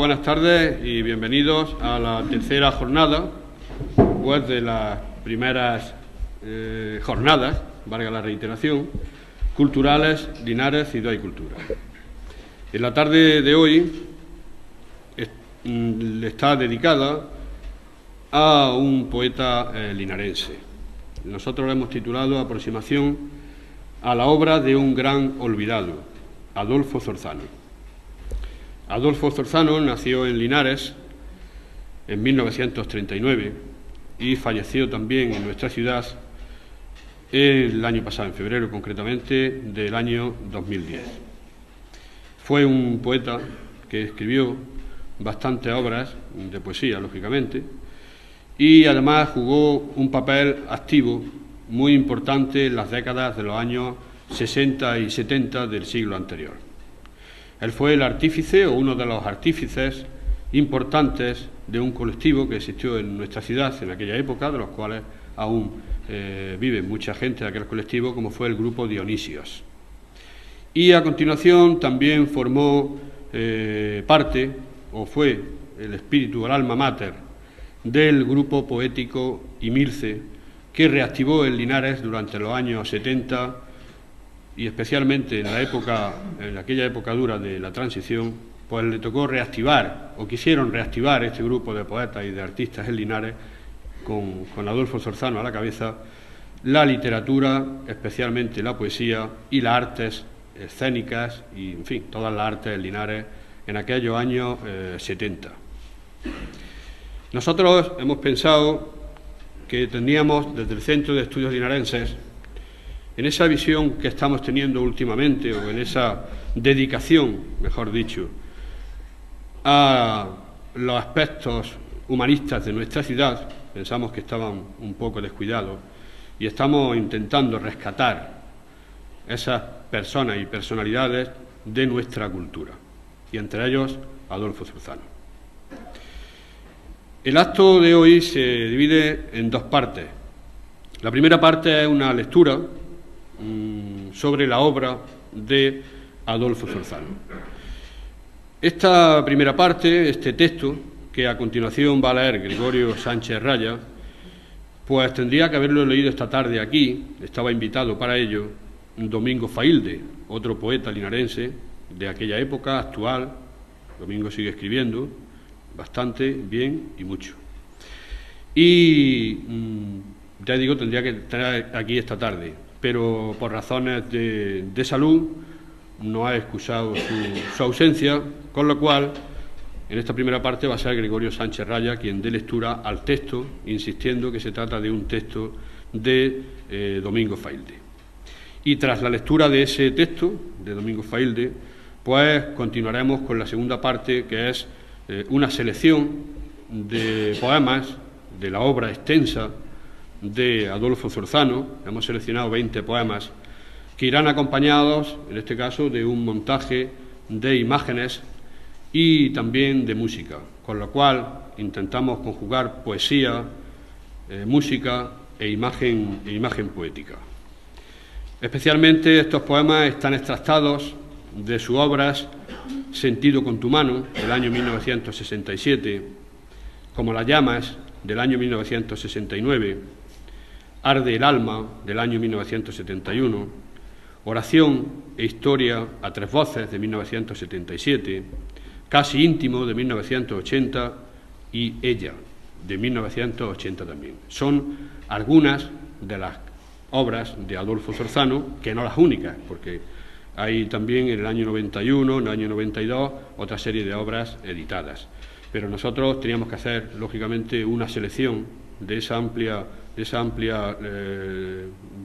Buenas tardes y bienvenidos a la tercera jornada, pues de las primeras jornadas, valga la reiteración, culturales, Linares, Ciudad y Cultura. En la tarde de hoy está dedicada a un poeta linarense. Nosotros lo hemos titulado Aproximación a la obra de un gran olvidado, Adolfo Zorzano. Adolfo Zorzano nació en Linares en 1939 y falleció también en nuestra ciudad el año pasado, en febrero concretamente, del año 2010. Fue un poeta que escribió bastantes obras de poesía, lógicamente, y además jugó un papel activo muy importante en las décadas de los años 60 y 70 del siglo anterior. Él fue el artífice o uno de los artífices importantes de un colectivo que existió en nuestra ciudad en aquella época, de los cuales aún vive mucha gente de aquel colectivo, como fue el grupo Dionisios. Y a continuación también formó parte, o fue el espíritu, el alma mater, del grupo poético Imilce, que reactivó en Linares durante los años 70 y especialmente en aquella época dura de la transición, pues le tocó reactivar, o quisieron reactivar este grupo de poetas y de artistas en Linares, con Adolfo Zorzano a la cabeza, la literatura, especialmente la poesía y las artes escénicas y, en fin, todas las artes en Linares en aquellos años 70. Nosotros hemos pensado que tendríamos desde el Centro de Estudios Linarenses, en esa visión que estamos teniendo últimamente, o en esa dedicación, mejor dicho, a los aspectos humanistas de nuestra ciudad, pensamos que estaban un poco descuidados y estamos intentando rescatar esas personas y personalidades de nuestra cultura, y entre ellos Adolfo Zorzano. El acto de hoy se divide en dos partes. La primera parte es una lectura sobre la obra de Adolfo Zorzano. Esta primera parte, este texto, que a continuación va a leer Gregorio Sánchez Raya, pues tendría que haberlo leído esta tarde aquí, estaba invitado para ello Domingo Failde, otro poeta linarense de aquella época, actual. Domingo sigue escribiendo bastante bien y mucho. Y ya digo, tendría que estar aquí esta tarde, pero por razones de salud no ha excusado su ausencia, con lo cual en esta primera parte va a ser Gregorio Sánchez Raya quien dé lectura al texto, insistiendo que se trata de un texto de Domingo Failde. Y tras la lectura de ese texto de Domingo Failde, pues continuaremos con la segunda parte, que es una selección de poemas de la obra extensa de Adolfo Zorzano. Hemos seleccionado 20 poemas que irán acompañados, en este caso, de un montaje de imágenes y también de música, con lo cual intentamos conjugar poesía, música e imagen poética. Especialmente estos poemas están extractados de sus obras Sentido con tu mano, del año 1967, Como las llamas, del año 1969, Arde el alma, del año 1971, Oración e historia a tres voces, de 1977, Casi íntimo, de 1980, y Ella, de 1980 también. Son algunas de las obras de Adolfo Zorzano, que no las únicas, porque hay también en el año 91, en el año 92, otra serie de obras editadas. Pero nosotros teníamos que hacer, lógicamente, una selección de esa amplia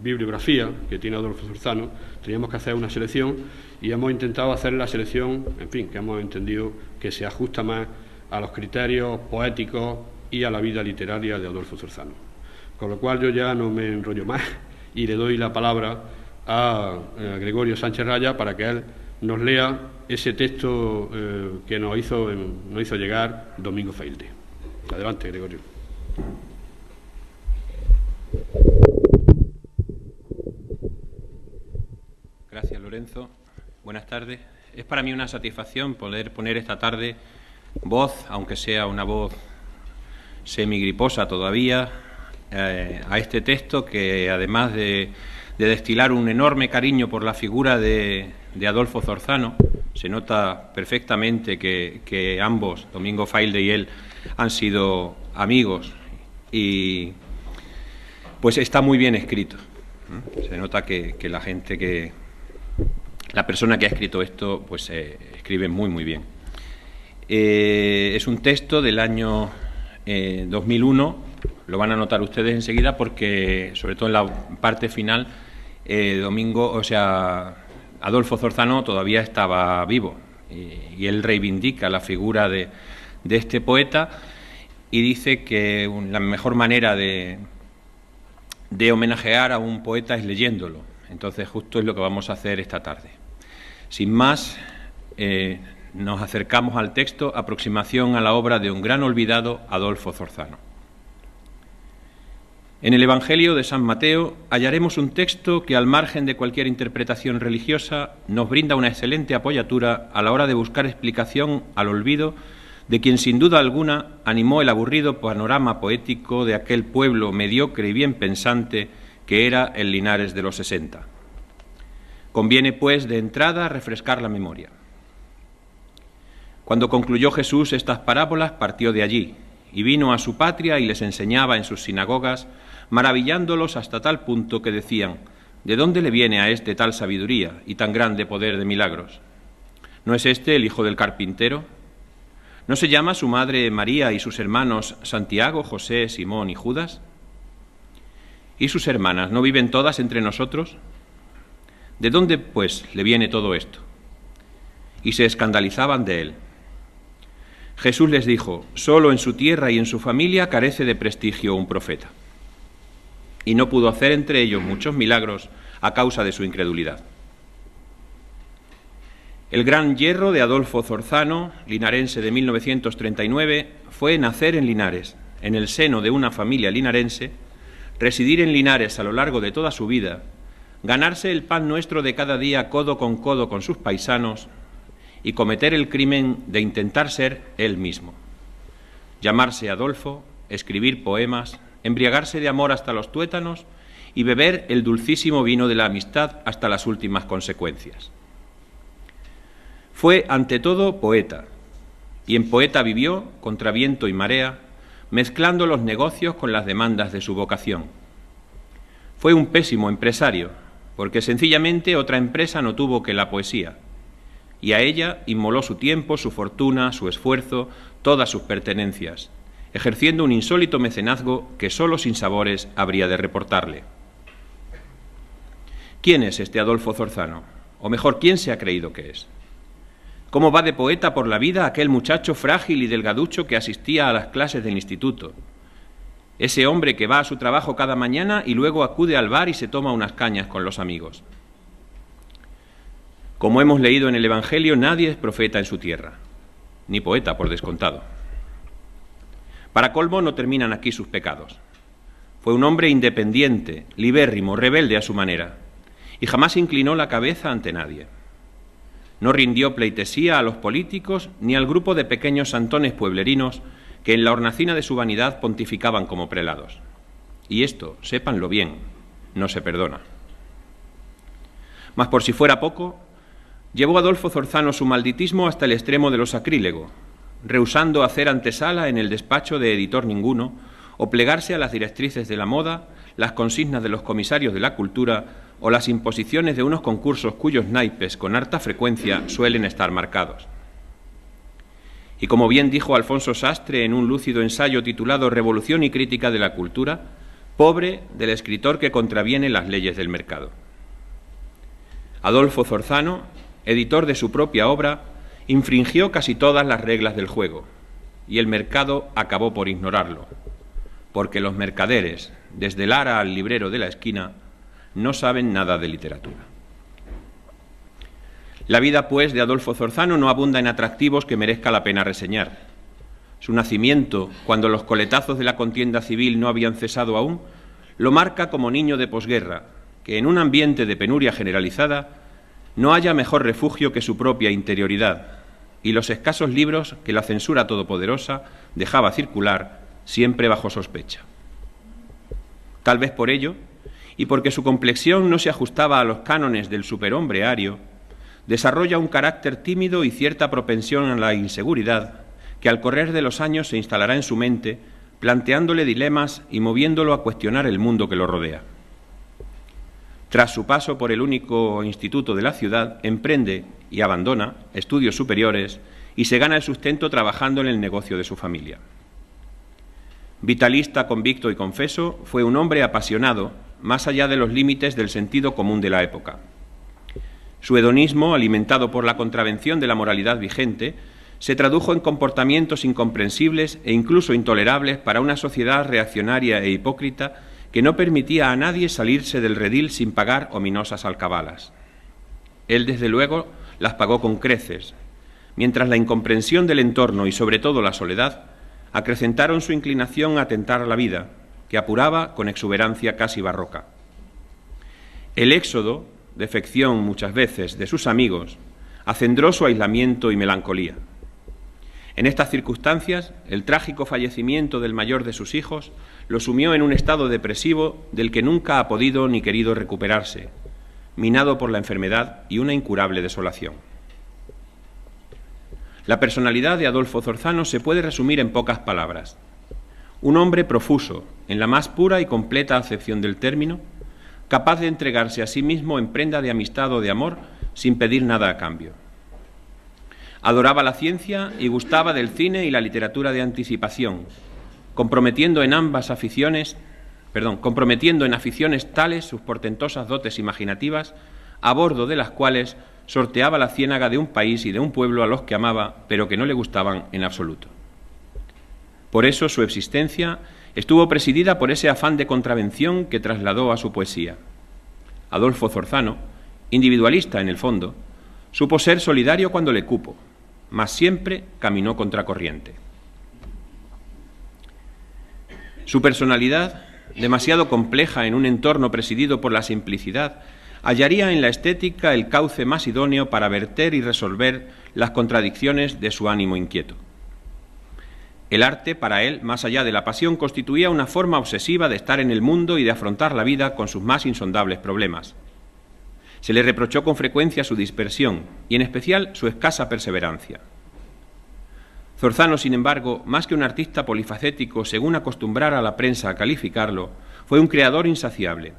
bibliografía que tiene Adolfo Zorzano. Teníamos que hacer una selección y hemos intentado hacer la selección, en fin, que hemos entendido que se ajusta más a los criterios poéticos y a la vida literaria de Adolfo Zorzano. Con lo cual yo ya no me enrollo más y le doy la palabra a Gregorio Sánchez Raya para que él nos lea ese texto que nos hizo llegar Domingo Failde. Adelante, Gregorio. Gracias, Lorenzo. Buenas tardes. Es para mí una satisfacción poder poner esta tarde voz, aunque sea una voz semigriposa todavía, a este texto que, además de destilar un enorme cariño por la figura de Adolfo Zorzano, se nota perfectamente que ambos, Domingo Failde y él, han sido amigos y pues está muy bien escrito. Se nota que la persona que ha escrito esto pues escribe muy bien. Es un texto del año 2001, lo van a notar ustedes enseguida porque, sobre todo en la parte final, Adolfo Zorzano todavía estaba vivo y él reivindica la figura de este poeta y dice que la mejor manera de homenajear a un poeta es leyéndolo. Entonces, justo es lo que vamos a hacer esta tarde. Sin más, nos acercamos al texto Aproximación a la obra de un gran olvidado, Adolfo Zorzano. En el Evangelio de San Mateo hallaremos un texto que, al margen de cualquier interpretación religiosa, nos brinda una excelente apoyatura a la hora de buscar explicación al olvido de quien, sin duda alguna, animó el aburrido panorama poético de aquel pueblo mediocre y bien pensante que era el Linares de los 60. Conviene, pues, de entrada refrescar la memoria. Cuando concluyó Jesús estas parábolas, partió de allí y vino a su patria y les enseñaba en sus sinagogas, maravillándolos hasta tal punto que decían: ¿de dónde le viene a este tal sabiduría y tan grande poder de milagros? ¿No es este el hijo del carpintero? ¿No se llama su madre María y sus hermanos Santiago, José, Simón y Judas? ¿Y sus hermanas no viven todas entre nosotros? ¿De dónde, pues, le viene todo esto? Y se escandalizaban de él. Jesús les dijo: solo en su tierra y en su familia carece de prestigio un profeta. Y no pudo hacer entre ellos muchos milagros a causa de su incredulidad. El gran hierro de Adolfo Zorzano, linarense de 1939, fue nacer en Linares, en el seno de una familia linarense, residir en Linares a lo largo de toda su vida, ganarse el pan nuestro de cada día codo con sus paisanos y cometer el crimen de intentar ser él mismo. Llamarse Adolfo, escribir poemas, embriagarse de amor hasta los tuétanos y beber el dulcísimo vino de la amistad hasta las últimas consecuencias. Fue, ante todo, poeta, y en poeta vivió, contra viento y marea, mezclando los negocios con las demandas de su vocación. Fue un pésimo empresario, porque sencillamente otra empresa no tuvo que la poesía, y a ella inmoló su tiempo, su fortuna, su esfuerzo, todas sus pertenencias, ejerciendo un insólito mecenazgo que solo sinsabores habría de reportarle. ¿Quién es este Adolfo Zorzano? O mejor, ¿quién se ha creído que es? ¿Cómo va de poeta por la vida aquel muchacho frágil y delgaducho que asistía a las clases del instituto? Ese hombre que va a su trabajo cada mañana y luego acude al bar y se toma unas cañas con los amigos. Como hemos leído en el Evangelio, nadie es profeta en su tierra, ni poeta por descontado. Para colmo, no terminan aquí sus pecados. Fue un hombre independiente, libérrimo, rebelde a su manera, y jamás inclinó la cabeza ante nadie. No rindió pleitesía a los políticos ni al grupo de pequeños santones pueblerinos que en la hornacina de su vanidad pontificaban como prelados. Y esto, sépanlo bien, no se perdona. Mas por si fuera poco, llevó Adolfo Zorzano su malditismo hasta el extremo de lo sacrílego, rehusando hacer antesala en el despacho de editor ninguno o plegarse a las directrices de la moda, las consignas de los comisarios de la cultura o las imposiciones de unos concursos cuyos naipes con harta frecuencia suelen estar marcados. Y como bien dijo Alfonso Sastre en un lúcido ensayo titulado Revolución y crítica de la cultura, pobre del escritor que contraviene las leyes del mercado. Adolfo Zorzano, editor de su propia obra, infringió casi todas las reglas del juego, y el mercado acabó por ignorarlo, porque los mercaderes, desde Lara al librero de la esquina, no saben nada de literatura. La vida, pues, de Adolfo Zorzano no abunda en atractivos que merezca la pena reseñar. Su nacimiento, cuando los coletazos de la contienda civil no habían cesado aún, lo marca como niño de posguerra, que en un ambiente de penuria generalizada no haya mejor refugio que su propia interioridad, y los escasos libros que la censura todopoderosa dejaba circular, siempre bajo sospecha. Tal vez por ello, y porque su complexión no se ajustaba a los cánones del superhombre ario, desarrolla un carácter tímido y cierta propensión a la inseguridad que al correr de los años se instalará en su mente, planteándole dilemas y moviéndolo a cuestionar el mundo que lo rodea. Tras su paso por el único instituto de la ciudad, emprende y abandona estudios superiores y se gana el sustento trabajando en el negocio de su familia. Vitalista, convicto y confeso, fue un hombre apasionado, más allá de los límites del sentido común de la época. Su hedonismo, alimentado por la contravención de la moralidad vigente, se tradujo en comportamientos incomprensibles e incluso intolerables para una sociedad reaccionaria e hipócrita que no permitía a nadie salirse del redil sin pagar ominosas alcabalas. Él, desde luego, las pagó con creces, mientras la incomprensión del entorno y, sobre todo, la soledad, acrecentaron su inclinación a tentar a la vida, que apuraba con exuberancia casi barroca. El éxodo, defección muchas veces de sus amigos, acendró su aislamiento y melancolía. En estas circunstancias, el trágico fallecimiento del mayor de sus hijos lo sumió en un estado depresivo del que nunca ha podido ni querido recuperarse, minado por la enfermedad y una incurable desolación. La personalidad de Adolfo Zorzano se puede resumir en pocas palabras. Un hombre profuso, en la más pura y completa acepción del término, capaz de entregarse a sí mismo en prenda de amistad o de amor sin pedir nada a cambio. Adoraba la ciencia y gustaba del cine y la literatura de anticipación, comprometiendo en aficiones tales sus portentosas dotes imaginativas, a bordo de las cuales sorteaba la ciénaga de un país y de un pueblo a los que amaba, pero que no le gustaban en absoluto. Por eso su existencia estuvo presidida por ese afán de contravención que trasladó a su poesía. Adolfo Zorzano, individualista en el fondo, supo ser solidario cuando le cupo, mas siempre caminó contracorriente. Su personalidad, demasiado compleja en un entorno presidido por la simplicidad, hallaría en la estética el cauce más idóneo para verter y resolver las contradicciones de su ánimo inquieto. El arte, para él, más allá de la pasión, constituía una forma obsesiva de estar en el mundo y de afrontar la vida con sus más insondables problemas. Se le reprochó con frecuencia su dispersión y, en especial, su escasa perseverancia. Zorzano, sin embargo, más que un artista polifacético, según acostumbrara la prensa a calificarlo, fue un creador insaciable,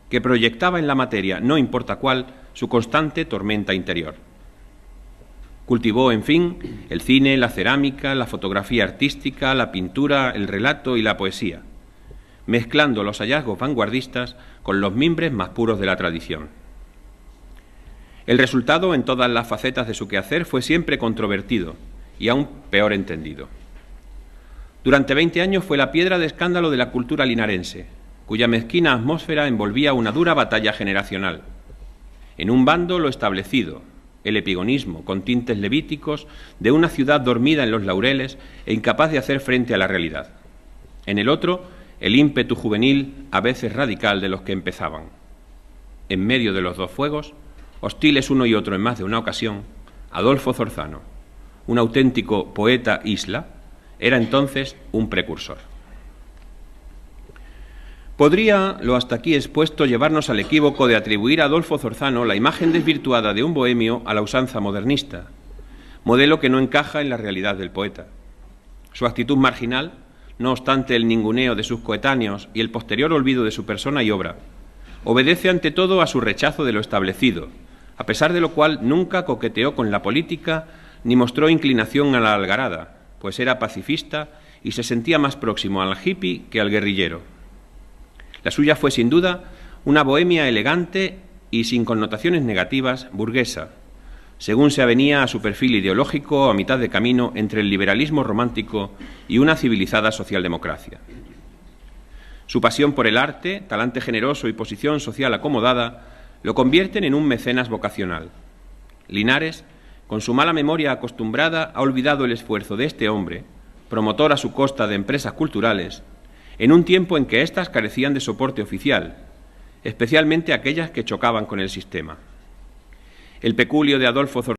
que proyectaba en la materia, no importa cuál, su constante tormenta interior. Cultivó, en fin, el cine, la cerámica, la fotografía artística, la pintura, el relato y la poesía, mezclando los hallazgos vanguardistas con los mimbres más puros de la tradición. El resultado, en todas las facetas de su quehacer, fue siempre controvertido y aún peor entendido. Durante 20 años fue la piedra de escándalo de la cultura linarense, cuya mezquina atmósfera envolvía una dura batalla generacional. En un bando, lo establecido, el epigonismo, con tintes levíticos, de una ciudad dormida en los laureles e incapaz de hacer frente a la realidad. En el otro, el ímpetu juvenil, a veces radical, de los que empezaban. En medio de los dos fuegos, hostiles uno y otro en más de una ocasión, Adolfo Zorzano, un auténtico poeta isla, era entonces un precursor. Podría lo hasta aquí expuesto llevarnos al equívoco de atribuir a Adolfo Zorzano la imagen desvirtuada de un bohemio a la usanza modernista, modelo que no encaja en la realidad del poeta. Su actitud marginal, no obstante el ninguneo de sus coetáneos y el posterior olvido de su persona y obra, obedece ante todo a su rechazo de lo establecido, a pesar de lo cual nunca coqueteó con la política ni mostró inclinación a la algarada, pues era pacifista y se sentía más próximo al hippie que al guerrillero. La suya fue, sin duda, una bohemia elegante y sin connotaciones negativas, burguesa, según se avenía a su perfil ideológico a mitad de camino entre el liberalismo romántico y una civilizada socialdemocracia. Su pasión por el arte, talante generoso y posición social acomodada, lo convierten en un mecenas vocacional. Linares, con su mala memoria acostumbrada, ha olvidado el esfuerzo de este hombre, promotor a su costa de empresas culturales, en un tiempo en que éstas carecían de soporte oficial, especialmente aquellas que chocaban con el sistema. El peculio de Adolfo Zorzano